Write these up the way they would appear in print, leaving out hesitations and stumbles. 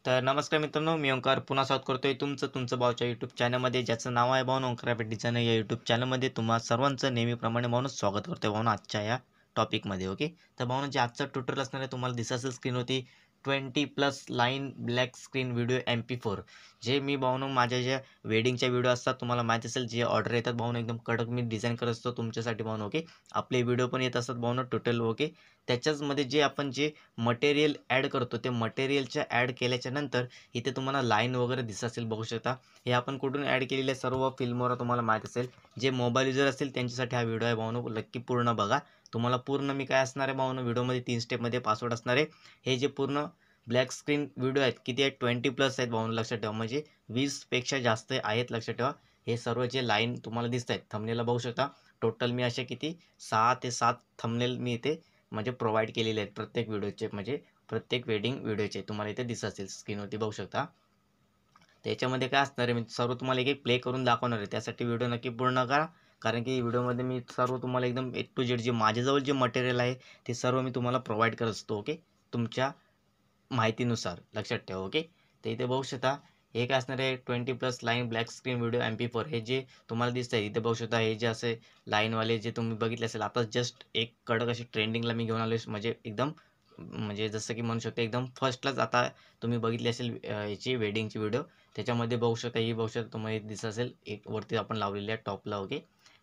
तर नमस्कार मित्रांनो, मी ओंकार पुन्हा स्वागत करतोय तुमचं भाऊच्या यूट्यूब चॅनलमध्ये, ज्याचं नाव आहे भाऊन ओंकार ॲप डिझायनर. या यूट्यूब चॅनलमध्ये तुम्हा सर्वांचं नेहमीप्रमाणे भाऊन स्वागत करतोय भाऊन आजच्या या टॉपिकमध्ये. ओके, तर भाऊन जे आजचं ट्युटोरियल असणार आहे, तुम्हाला दिसत असेल स्क्रीनवरती 20+ line black screen video MP4. जे मी भाऊन माझ्या ज्या वेडिंगच्या व्हिडिओ असतात, तुम्हाला माहीत असेल, जे ऑर्डर येतात भाऊन एकदम कडक मी डिझाईन करत असतो तुमच्यासाठी भाऊन. ओके, आपले व्हिडिओ पण येत असतात भाऊन ट्युटोरियल. ओके, त्याच्याचमध्ये जे आपण जे मटेरियल ॲड करतो, ते मटेरियलच्या ॲड केल्याच्या नंतर इथे तुम्हाला लाईन वगैरे दिसत असेल, बघू शकता. हे आपण कुठून ॲड केलेले सर्व फिल्मवर तुम्हाला माहीत असेल. जे मोबाईल युजर असतील त्यांच्यासाठी हा व्हिडिओ आहे भाऊनो, नक्की पूर्ण बघा. तुम्हाला पूर्ण मी काय असणार आहे भाऊनो, व्हिडिओमध्ये 3 स्टेपमध्ये पासवर्ड असणार आहे. हे जे पूर्ण ब्लॅक स्क्रीन व्हिडिओ आहेत, किती आहेत? 20+ आहेत भाऊनो, लक्षात ठेवा. म्हणजे 20पेक्षा जास्त आहेत, लक्षात ठेवा. हे सर्व जे लाईन तुम्हाला दिसत आहेत थंबनेलला, बघू शकता. टोटल मी असे किती 6 ते 7 थंबनेल मी इथे म्हणजे प्रोव्हाइड केलेले आहेत प्रत्येक व्हिडिओचे, म्हणजे प्रत्येक वेडिंग व्हिडिओचे तुम्हाला इथे दिसत असेल स्क्रीनवरती, बघू शकता. त्याच्यामध्ये काय असणार आहे, मी सर्व तुम्हाला एक एक प्ले करून दाखवणार आहे. त्यासाठी व्हिडिओ नक्की पूर्ण करा, कारण की व्हिडिओमध्ये मी सर्व तुम्हाला एकदम A to Z जे माझ्याजवळ जे मटेरियल आहे ते सर्व मी तुम्हाला प्रोव्हाइड करत असतो. ओके, तुमच्या माहितीनुसार, लक्षात ठेवा. ओके, तर इथे बघू शकता. हे काय असणार आहे, 20+ line black screen video MP4. हे जे तुम्हाला दिसत आहे इथे, बघू शकता. हे जे असे लाईनवाले जे तुम्ही बघितले असेल, आता जस्ट एक कडक अशी ट्रेंडिंगला मी घेऊन आलो, म्हणजे एकदम म्हणजे जसं की म्हणू शकतो एकदम फर्स्टलाच आता तुम्ही बघितली असेल याची वेडिंगची व्हिडिओ. त्याच्यामध्ये बघू शकता, ही बघू शकता तुम्हाला दिसत असेल, एक वरती आपण लावलेली आहे टॉपला. ओके,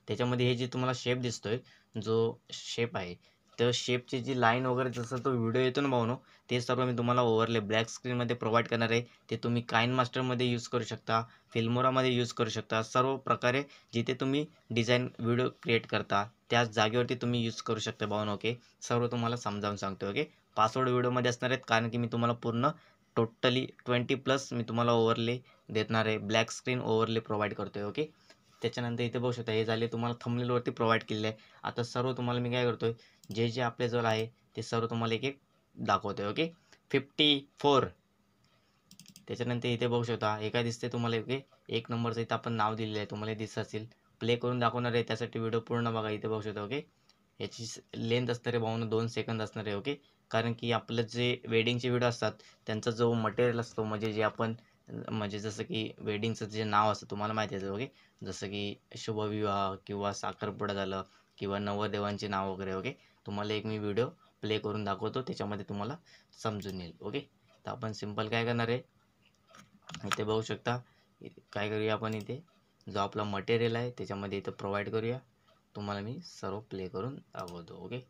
त्याच्यामध्ये हे जे तुम्हाला शेप दिसतोय, जो शेप आहे, तर शेपची जी लाईन वगैरे जसं तो व्हिडिओ येतो ना भाऊनो, ते सर्व मी तुम्हाला ओव्हरले ब्लॅक स्क्रीनमध्ये प्रोव्हाइड करणार आहे. ते तुम्ही काइन मास्टरमध्ये यूज करू शकता, फिल्मोरामध्ये यूज करू शकता. सर्व प्रकारे जिथे तुम्ही डिझाईन व्हिडिओ क्रिएट करता त्याच जागेवरती तुम्ही यूज करू शकता भाऊनो. ओके, सर्व तुम्हाला समजावून सांगतो. ओके, पासवर्ड व्हिडिओमध्ये असणार आहेत, कारण की मी तुम्हाला पूर्ण टोटली 20+ मी तुम्हाला ओव्हरले देणार आहे, ब्लॅक स्क्रीन ओव्हरले प्रोव्हाइड करतोय. ओके, त्याच्यानंतर इथे बघू शकता, हे झाले तुम्हाला थंबनेलवरती प्रोव्हाइड केलेले आहे. आता सर्व तुम्हाला मी काय करतोय, जे जे आपल्याजवळ आहे ते सर्व तुम्हाला एक एक दाखवतोय. ओके, 54. त्याच्यानंतर इथे बघू शकता, हे काय दिसते तुम्हाला. ओके, 1 नंबरचं इथं आपण नाव दिलेलं आहे, तुम्हाला दिसत असेल. प्ले करून दाखवणार आहे, त्यासाठी व्हिडिओ पूर्ण बघा. इथे बघू शकता. ओके, याची लेंथ असणार आहे भाऊनो 2 सेकंद असणार आहे. ओके, कारण की आपलं जे वेडिंगचे व्हिडिओ असतात त्यांचा जो मटेरियल असतो, म्हणजे जे आपण म्हणजे जसं की वेडिंगचं जे नाव असतं तुम्हाला माहिती आहे. ओके, जसं की शुभविवाह किंवा साखरपुडा झालं, किंवा नवरदेवांचे नाव वगैरे. ओके, तुम्हाला एक मी व्हिडिओ प्ले करून दाखवतो, त्याच्यामध्ये तुम्हाला समजून येईल. ओके, तर आपण सिंपल काय करणार आहे, इथे बघू शकता. काय करूया आपण, इथे जो आपला मटेरियल आहे त्याच्यामध्ये इथं प्रोव्हाइड करूया. तुम्हाला मी सर्व प्ले करून दाखवतो. ओके,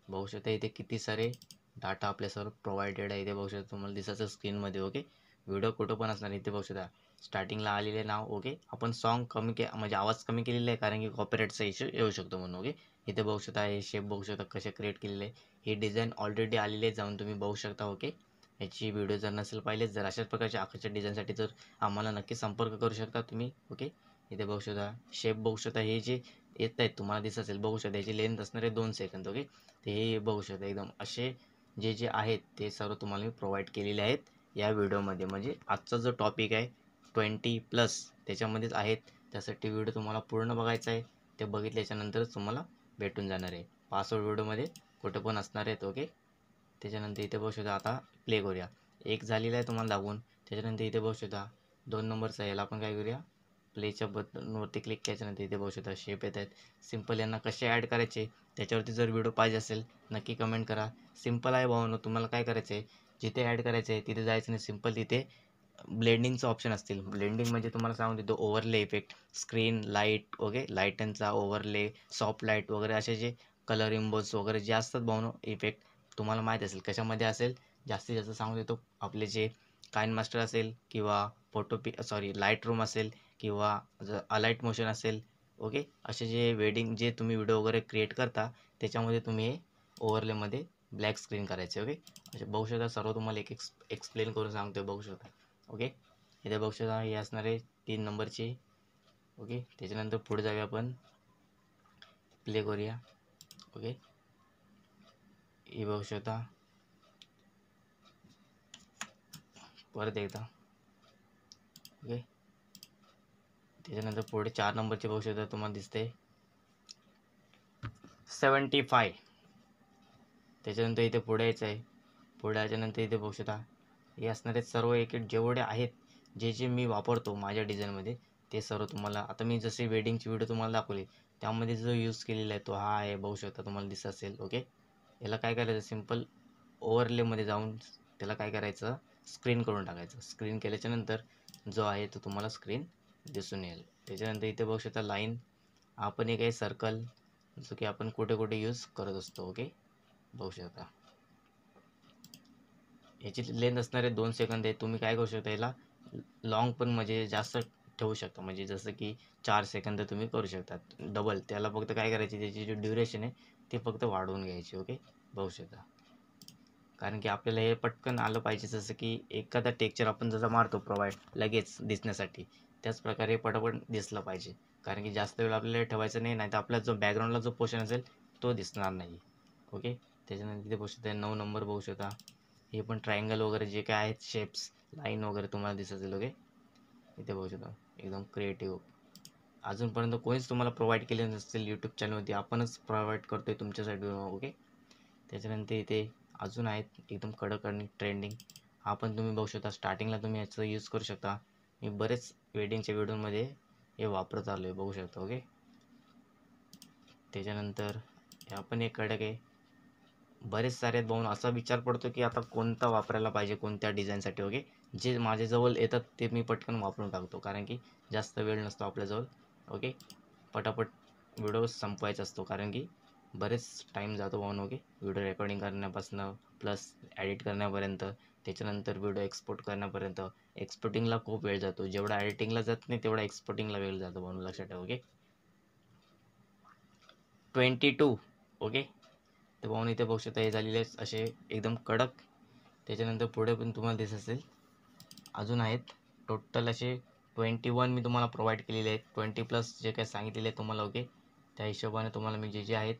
बघू शकता इथे किती सारे डाटा आपल्या सर्व प्रोव्हाइडेड आहे. इथे बघू शकता, तुम्हाला दिसायचं स्क्रीनमध्ये. ओके, व्हिडिओ कुठं पण असणार. इथे बघू शकता स्टार्टिंगला आलेले नाव. ओके, आपण सॉन्ग कमी म्हणजे आवाज कमी केलेला आहे, कारण की कॉपीराईटचा इश्यू येऊ शकतो म्हणून. ओके, इथे बघू शकता, हे शेप बघू शकता कसे क्रिएट केलेले आहे. ही डिझाईन ऑलरेडी आलेली आहे, जाऊन तुम्ही बघू शकता. ओके, याची व्हिडिओ जर नसेल पाहिलेच, जर अशाच प्रकारच्या आकर्षक डिझाईनसाठी जर आम्हाला नक्की संपर्क करू शकता तुम्ही. ओके, इथे बघू शकता, शेप बघू शकता. हे जे येत आहेत तुम्हाला दिसत असेल, बघू शकता. याची लेंथ असणार आहे 2 सेकंद. ओके, ते हे बघू शकता. एकदम असे जे जे आहेत ते सर्व तुम्हाला मी प्रोव्हाइड केलेले आहेत या व्हिडिओमध्ये. म्हणजे आजचा जो टॉपिक आहे 20+, त्याच्यामध्येच आहेत. त्यासाठी व्हिडिओ तुम्हाला पूर्ण बघायचा आहे. ते बघितल्याच्यानंतरच तुम्हाला भेटून जाणार आहे. पासवर्ड व्हिडिओमध्ये कुठं पण असणार आहेत. ओके, त्याच्यानंतर इथे बघू शकता. आता प्ले करूया. एक झालेला आहे तुम्हाला दाखवून. त्याच्यानंतर इथे बघू शकता 2 नंबरचा, याला आपण काय करूया, प्लेच्या बटनवरती क्लिक केल्याच्यानंतर इथे बघू शकता शेप येत आहेत. सिंपल यांना कसे ॲड करायचे त्याच्यावरती जर व्हिडिओ पाहिजे असेल नक्की कमेंट करा. सिंपल आहे भावांनो, तुम्हाला काय करायचं आहे, जिथे ॲड करायचं आहे तिथे जायचं नाही. सिंपल तिथे ब्लेंडिंगचं ऑप्शन असतील. ब्लेंडिंग म्हणजे तुम्हाला सांगून देतो, overlay effect, screen light. Okay, लाईटांचा ओव्हरले, सॉफ्ट लाईट वगैरे, असे जे कलर इम्बोज वगैरे जे असतात भावांनो इफेक्ट, तुम्हाला माहीत असेल कशामध्ये असेल. जास्तीत जास्त सांगून देतो, आपले जे काइन मास्टर असेल, किंवा लाईट रूम असेल, किंवा अलाइट मोशन असेल. ओके, असे जे वेडिंग जे तुम्ही व्हिडिओ वगैरे क्रिएट करता त्याच्यामध्ये तुम्ही हे ओव्हरलेमध्ये ब्लॅक स्क्रीन करायचे. ओके, असे बघू शकता. सर्व तुम्हाला एक एक्सप्लेन करून सांगतो, बघू शकता. ओके, इथे बघू शकता, हे असणार आहे 3 नंबरची. ओके, त्याच्यानंतर पुढे जाऊया, आपण प्ले करूया. ओके, हे बघू शकता परत एकदा. ओके, त्याच्यानंतर पुढे 4 नंबरचे बघू शकता, तुम्हाला दिसते 75. त्याच्यानंतर इथे पुढे यायचं आहे. पुढे याच्यानंतर इथे बघू शकता हे असणारे सर्व एक जेवढे आहेत जे मी वापरतो माझ्या डिझाईनमध्ये ते सर्व तुम्हाला आता मी जसे वेडिंगची व्हिडिओ तुम्हाला दाखवली त्यामध्ये जो यूज केलेला आहे तो हा आहे, बघू शकता, तुम्हाला दिसत असेल. ओके, याला काय करायचं, सिम्पल ओव्हरलेमध्ये जाऊन त्याला काय करायचं, स्क्रीन करून टाकायचं. स्क्रीन केल्याच्यानंतर जो आहे तो तुम्हाला स्क्रीन दिसून येईल. त्याच्यानंतर इथे बघू शकता लाईन, आपण एक आहे सर्कल, जो की आपण कुठे कुठे यूज करत असतो. ओके, बघू शकता याची लेंथ असणारे 2 सेकंद आहे. तुम्ही काय करू शकता, याला लॉंग पण म्हणजे जास्त ठेवू शकता, म्हणजे जसं की 4 सेकंद तुम्ही करू शकता डबल. त्याला फक्त काय करायची, त्याची जी ड्युरेशन आहे ती फक्त वाढवून घ्यायची. ओके, बघू शकता, कारण की आपल्याला हे पटकन आलं पाहिजे, जसं की एखादा टेक्चर आपण जसं मारतो प्रोव्हाइड लगेच दिसण्यासाठी, त्याच प्रकारे पटापट दिसलं पाहिजे. कारण की जास्त वेळ आपल्याला ठेवायचं नाही, नाही तर आपला जो बॅकग्राऊंडला जो पोर्शन असेल तो दिसणार नाही. ओके, त्याच्यानंतर तिथे बघू शकता 9 नंबर बघू शकता. हे पण ट्रायंगल वगैरे जे काय आहेत शेप्स, लाईन वगैरे तुम्हाला दिसत असेल. ओके, इथे बघू शकता एकदम क्रिएटिव्ह. अजूनपर्यंत कोणीच तुम्हाला प्रोव्हाइड केले नसतील यूट्यूब चॅनलवरती, आपणच प्रोव्हाइड करतोय तुमच्यासाठी. ओके, त्याच्यानंतर इथे अजून आहेत एकदम कडक आणि ट्रेंडिंग. हा पण तुम्ही बघू शकता, स्टार्टिंगला तुम्ही याचा यूज करू शकता. मी बरेच वेडिंगच्या व्हिडिओमध्ये हे वापरत आलो आहे, बघू शकता. ओके, त्याच्यानंतर ह्या पण एक कडक आहे. बरेच सारे आहेत बघून असा विचार पडतो की आता कोणता वापरायला पाहिजे कोणत्या डिझाईनसाठी. ओके, जे माझ्याजवळ येतात ते मी पटकन वापरून टाकतो, कारण की जास्त वेळ नसतो आपल्याजवळ. ओके, पटापट व्हिडिओ संपवायचा असतो, कारण की बरेच टाईम जातो म्हणून. ओके, व्हिडिओ रेकॉर्डिंग करण्यापासून प्लस एडिट करण्यापर्यंत, त्याच्यानंतर व्हिडिओ एक्सपोर्ट करण्यापर्यंत. एक्सपोर्टिंगला खूप वेळ जातो, जेवढा एडिटिंगला जात नाही तेवढा एक्सपोर्टिंगला वेळ जातो म्हणून लक्षात ठेवा. ओके, 22. ओके, तर पाहून इथे बघू शकता हे झालेले असे एकदम कडक. त्याच्यानंतर पुढे पण तुम्हाला दिसत असेल अजून आहेत, टोटल असे 21 मी तुम्हाला प्रोव्हाइड केलेले आहेत. 20+ जे काही सांगितलेले आहे तुम्हाला. ओके, त्या हिशोबाने तुम्हाला मी जे जे आहेत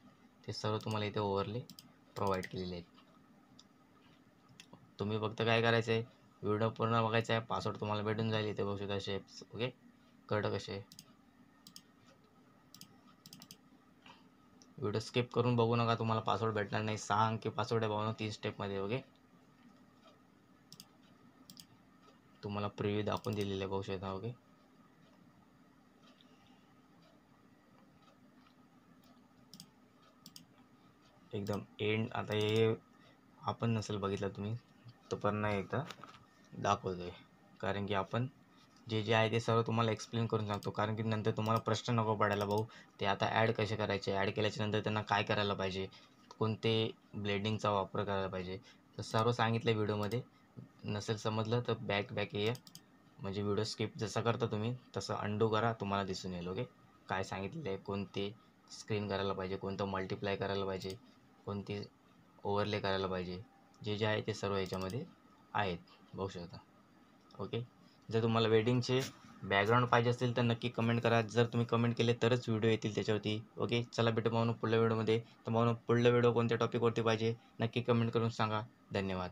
ते सर्व तुम्हाला इथे ओव्हरले प्रोव्हाइड केलेले आहेत. तुम्ही फक्त काय करायचं आहे, व्हिडिओ पूर्ण बघायचा आहे, पासवर्ड तुम्हाला भेटून जाईल. इथे बघू शकता शेप्स. ओके, कडक असे. व्हिडिओ स्किप करून बघू नका, तुम्हाला पासवर्ड भेटणार नाही. 6 अंकी पासवर्ड आहे भावना, 3 स्टेपमध्ये. ओके, तुम्हाला प्रिव्ह्यू दाखवून दिलेले बघू शकता. ओके, एकदम एंड. आता हे आपण नसेल बघितलं तुम्ही तो पण एकदा दाखवतोय, कारण की आपण जे जे आहे ते सर्व तुम्हाला एक्सप्लेन करून सांगतो, कारण की नंतर तुम्हाला प्रश्न नको पडायला, भाऊ ते आता ॲड कसे करायचे, ॲड केल्याच्या नंतर त्यांना काय करायला पाहिजे, कोणते ब्लेडिंगचा वापर करायला पाहिजे, तर सर्व सांगितलं व्हिडिओमध्ये. नसेल समजलं तर बॅक ये, म्हणजे व्हिडिओ स्किप जसा करता तुम्ही तसं अंडू करा, तुम्हाला दिसून येईल. ओके, काय सांगितलेलं आहे, कोणते स्क्रीन करायला पाहिजे, कोणतं मल्टिप्लाय करायला पाहिजे, कोणती ओव्हरले करायला पाहिजे, जे जे आहे ते सर्व याच्यामध्ये आहेत, बघू शकता. ओके, जर तुम्हाला वेडिंगचे बॅकग्राऊंड पाहिजे असेल तर नक्की कमेंट करा. जर तुम्ही कमेंट केले तरच व्हिडिओ येतील त्याच्यावरती. ओके, चला भेटू म्हणून पुढल्या व्हिडिओमध्ये. तर म्हणून पुढला व्हिडिओ कोणत्या टॉपिकवरती पाहिजे नक्की कमेंट करून सांगा. धन्यवाद.